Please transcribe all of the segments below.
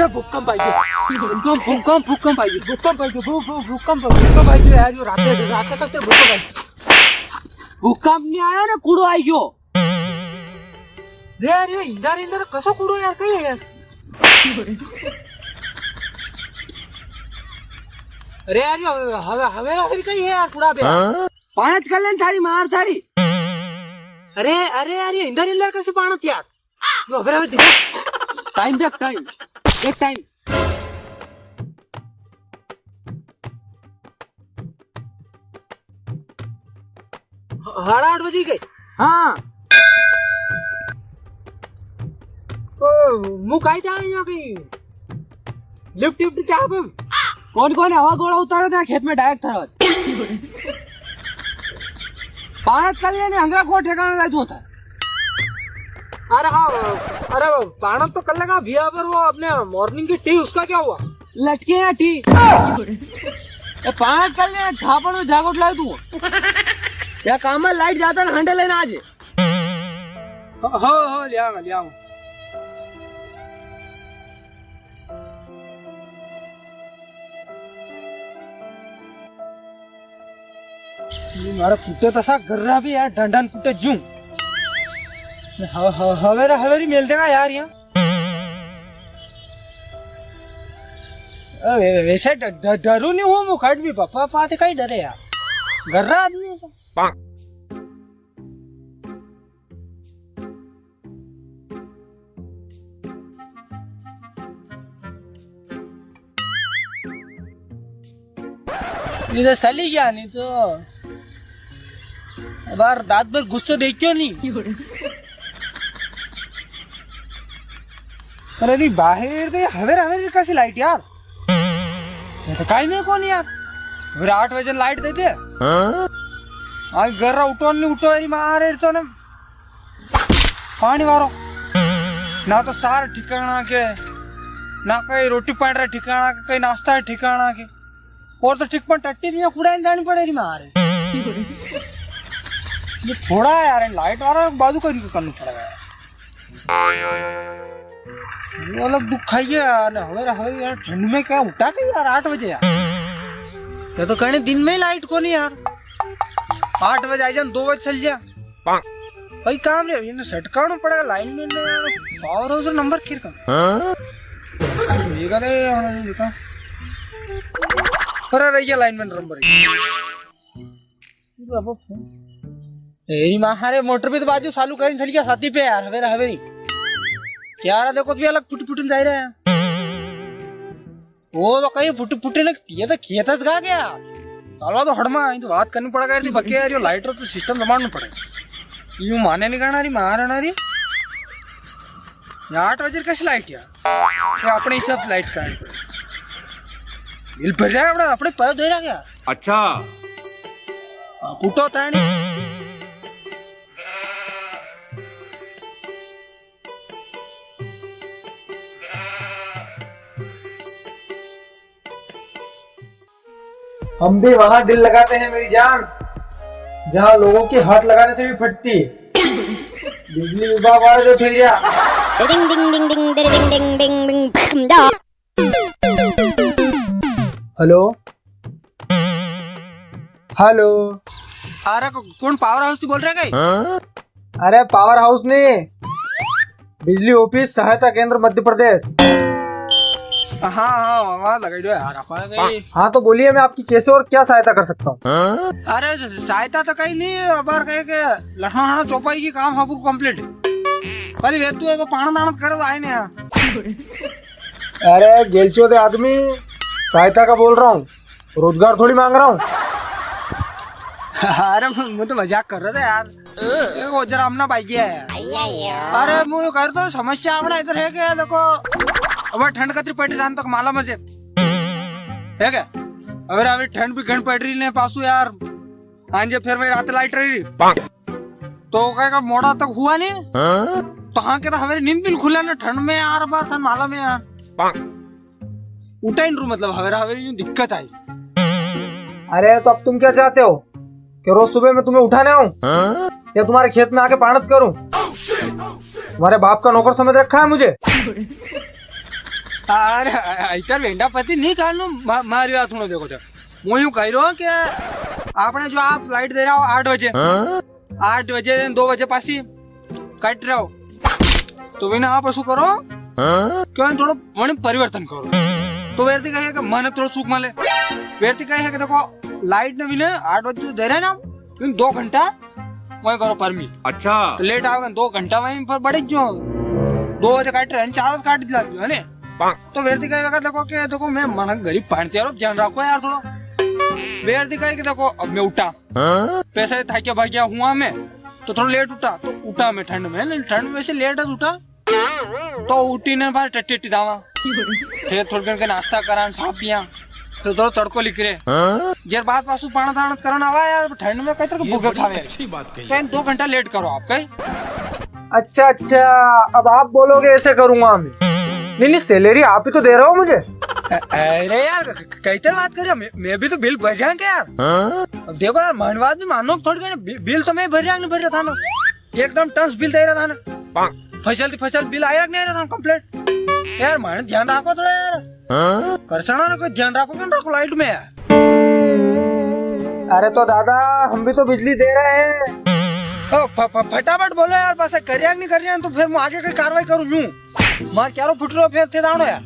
अरे भूकंप आई गयो भूकंप आई गयो यार यो रात तक भूकंप आई भूकंप नहीं आया ना कूड़ो आई गयो रे यार यो इंदर कसो कूड़ो यार कई है अरे यार यो हवे कई है यार कूड़ा बे पाणत कर लेन थारी मार थारी अरे यार ये इंदर कैसे पाणत यार यो हवे देखो टाइम देख एक टाइम साढ़े 8 बजे गए हाँ तो मुँह जाए यहाँ कहीं लिफ्ट क्या कौन है हवा गोला उतारो था खेत में डायरेक्ट था पाणत कर लेने अंगरा को ठिकाना ला दूं था अरे पाणत तो कर लेगा भैया पर वो अपने मॉर्निंग की टी उसका क्या हुआ लटके ना टी पाणत कर लेने थापड़ में जागोट ला दूं या काम में लाइट जाता ना हंडे लेना आज हो ले आऊंगा मारा कुत्ते तसा गर्रा भी यार डंडन कुत्ते जूं हवेरी मिल देगा यार यहाँ वैसे डरू नहीं हूँ मुखट भी पापा से कहीं डरे यार गर्रा आदमी है इधर चली गया नहीं तो बार दांत पर गुस्सा देख क्यों नहीं अरे नहीं बाहर दे हवेर कैसी लाइट यार ऐसा काई में कौन यार 8 बजे लाइट देते आज घर उठो नहीं उठो अरे मारे तो ना पानी मारो ना तो सार ठिकाना के ना कहीं रोटी पानी रहा ठिकाना के कहीं नाश्ता ठिकाना के और तो ठीक पर टट्टी भी कुड़ा जानी पड़ेगी मारे ये थोड़ा यार लाइट वाला बाजू करना पड़ेगा वो अलग दुख खाइए यार हवे यार ठंड में क्या उठा के यार 8 बजे यार ये तो कहने दिन में लाइट को नहीं यार 8 बजे आ जा 2 बजे चल जा भाई काम रे ये सटकाना पड़ेगा लाइन में यार पावर हाउस नंबर किर का ये करे देखा अरे रही लाइन में नंबर मारे मोटर पे तो बाजू चालू करें चल गया साथी पे यार हवेरी क्या रहा देखो भी अलग फुटन जा रहे हैं वो तो कहीं फुटे ना ये तो खेतस गा गया चलो तो हड़मा तो बात करनी पड़ेगा यार बके यार लाइट तो सिस्टम जमाना पड़ेगा यूं माने नहीं करना रही मारना रही 8 बजे कैसे लाइट यार अपने हिसाब लाइट का बिल भर जाएगा अपने पैसा दे रहा क्या अच्छा फुटो होता है नहीं हम भी वहाँ दिल लगाते हैं मेरी जान जहाँ लोगों की हाथ लगाने से भी फटती बिजली विभाग वाले जो ठेरिया डिंग डिंग डिंग डिंग डिंग डिंग डिंग डिंग डा हेलो अरे कौन पावर हाउस से बोल रहे हैं अरे पावर हाउस नहीं बिजली ऑफिस सहायता केंद्र मध्य प्रदेश हाँ वहाँ लगा दो यार हाँ तो बोलिए मैं आपकी कैसे और क्या सहायता कर सकता हूँ अरे सहायता तो कहीं नहीं बार कहे के लठा चौपाई की काम हाँ कंप्लीट खाली वेतु है तो पाना दाना करे आए नहीं अरे गेलचो दे आदमी सहायता का बोल रहा हूँ रोजगार थोड़ी मांग रहा हूँ अरे मैं तो मजाक कर रहा था यार जरा अपना बाइक है अरे मुझे कर दो समस्या अपना इधर है क्या देखो अब ठंड कतरी पड़ रही जान तक माला मजे है क्या अगर अभी ठंड भी घन पड़ रही ने पासू यार हाँ जी फिर भाई रात लाइट रही तो क्या मोड़ा तक हुआ नहीं तो हाँ क्या हमारी नींद भी खुला ना ठंड में यार बार था माला में यार उठा ही रू मतलब हमारी यूं दिक्कत आई अरे तो अब तुम क्या चाहते हो कि रोज सुबह में तुम्हें उठाने आऊं या तुम्हारे खेत में आके पाणत करूं तुम्हारे बाप का नौकर समझ रखा है मुझे अरे इतर वेंडा पति नहीं काढू मारी बात सुनो देखो तो હું यूं कह रहा हूँ कि आपने जो आप फ्लाइट दे रहा हो 8 बजे 2 बजे पासी कट रहा हो तो विना आप शू करो क्यों थोड़ा वही परिवर्तन करो तो व्यक्ति कहे कि मन थोड़ा सुख मिले व्यक्ति कहे कि देखो लाइट ने विने 8 बजे दे रहे ना 2 घंटा वही करो परमी अच्छा लेट आओगे 2 घंटा वहीं पर बढ़ी जो 2 बजे काट रहे 4 बजे काट दिला है ने तो व्यक्ति कहेगा देखो मैं मन गरीब पानी यार ध्यान रखो यार थोड़ा व्यक्ति कहे कि देखो अब मैं उठा पैसे था क्या भाग्या हुआ मैं तो थोड़ा लेट उठा तो उठा मैं ठंड में वैसे लेट उठा तो उठी ने बाहर टट्टी दावा फिर थोड़ी के नाश्ता करा साफ पिया तो थोड़ा तड़को लिख रहे जर बात पासू पाना दाना करना आवा यार ठंड में कई तरह भूखे खावे अच्छी बात कही। कहीं 2 घंटा लेट करो आप कहीं अच्छा अब आप बोलोगे ऐसे करूंगा मैं नहीं सैलरी आप ही तो दे रहे हो मुझे। अरे यार कई तरह बात कर रहे हो मैं भी तो बिल भर रहा क्या यार अब देखो यार मानवाद भी मानो थोड़ी बिल तो मैं भर रहा था ना एकदम टंस बिल दे रहा था ना फसल बिल आया नहीं आ रहा था कंप्लीट यार माने ध्यान रखो थोड़ा यार करसना ना कोई ध्यान रखो लाइट में यार। अरे तो दादा हम भी तो बिजली दे रहे हैं। फटाफट बोलो यार बस कर नहीं तो फिर मैं आगे कोई कार्रवाई करूँ यूं मार क्या फुट रहे फिर थे जानो यार।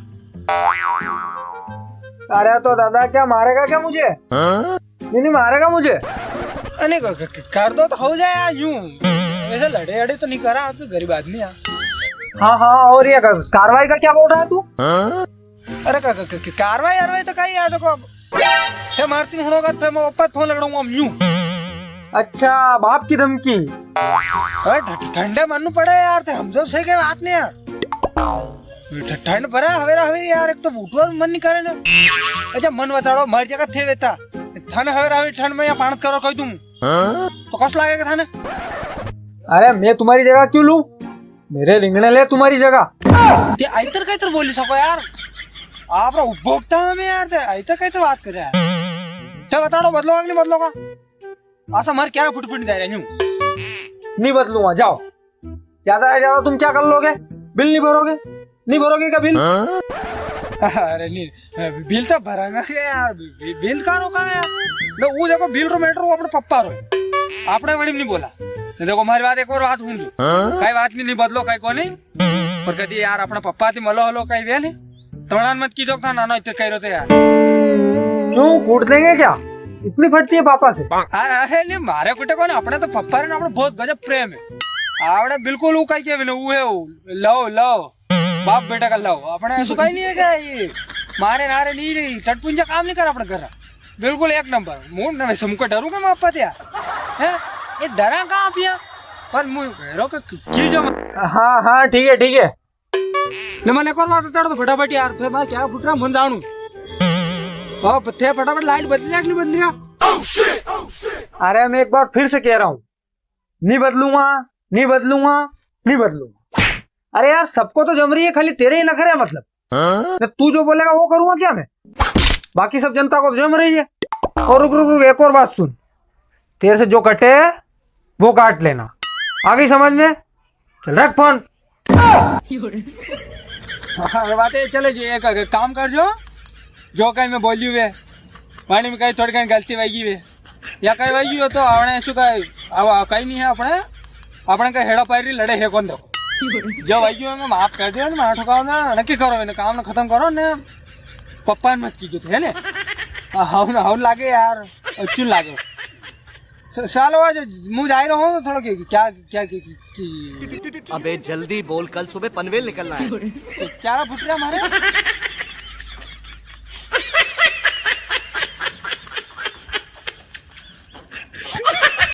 अरे तो दादा क्या मारेगा क्या मुझे नहीं मारेगा मुझे अरे कर दो तो हो जाए यार यूं वैसे लड़े अड़े तो नहीं करा आप गरीब आदमी यार। हाँ और ये कार्रवाई का क्या बोल रहा है तू। अरे कार्रवाई तो कहीं यार देखो फिर मारती होगा फिर मैं वापस फोन लगाऊंगा यूं। अच्छा बाप की धमकी ठंडे मन पड़े यार थे हम सब सही के बात नहीं यार ठंड पड़ा हवेरा हवेरी यार एक तो उठवा मन नहीं करे ना। अच्छा मन बताड़ो मर जगह थे वेता थाने हवेरा हवेरी ठंड में या पाणत करो कह दूं तो कस लागेगा थाने। अरे मैं तुम्हारी जगह क्यों लूं मेरे रिंगने ले तुम्हारी जगह ते आइतर कैतर बोली सको यार आप उपभोक्ता में यार ते आइतर कैतर बात कर रहा है तो बताड़ो बदलोगा कि नहीं बदलोगा ऐसा मर क्या फुट दे रहे हूं नहीं बदलूंगा जाओ ज्यादा है ज्यादा तुम क्या कर लोगे बिल नहीं भरोगे क्या बिल। अरे नहीं बिल तो भरांगा यार बिल का रोका यार वो देखो बिल रो मैटर अपने पप्पा रो आपने बड़ी नहीं बोला देखो हमारी बात एक और बात सुन लो कई बात नहीं बदलो कई को नहीं पर कभी यार अपना पप्पा थी मलो हलो कई दे नहीं तमणान मत कीजो था नाना इतने कह रहे थे यार क्यों कूट देंगे क्या इतनी फटती है पापा से। अरे नहीं मारे कुटे को ना अपने तो पप्पा रे अपने बहुत गजब प्रेम है आपने बिल्कुल वो कहीं के वो है लो बाप बेटा का लो अपने ऐसा कहीं नहीं है क्या ये मारे नारे नहीं रही टटपुंजा काम नहीं कर अपने घर बिल्कुल एक नंबर मुंह न वैसे मुझको डरूंगा मैं आपा यार है ये डरा कहाँ पिया पर मुझे हाँ ठीक है मैंने एक और बात बता तो फटाफट यार फिर मैं क्या फुट रहा मन जानू थे फटाफट लाइट बदली नहीं बदली अरे मैं एक बार फिर से कह रहा हूँ नहीं बदलूंगा। अरे यार सबको तो जम रही है खाली तेरे ही नखरे है मतलब तू जो बोलेगा वो करूंगा क्या मैं बाकी सब जनता को जम रही है। और रुक एक और बात सुन तेरे से जो कटे वो काट लेना आ गई समझ में चल रख फोन। बातें चले जी एक काम कर जो कहीं मैं बोली हुए वाणी में कहीं थोड़ी कहीं गलती वही हुए या कहीं वही हो तो अपने ऐसा कहीं नहीं है अपने का हेड़ा पैरी लड़े है कौन देखो जो वही हो माफ कर दिया मैं ठुकाओ ना नक्की करो इन्हें काम ना खत्म करो ने पप्पा मत कीजिए थे ने हाउन लागे यार अच्छी लागे सालो आज मुझे जा रहा हूँ थोड़ा क्या अबे जल्दी बोल कल सुबह पनवेल निकलना है क्या फुट रहा हमारे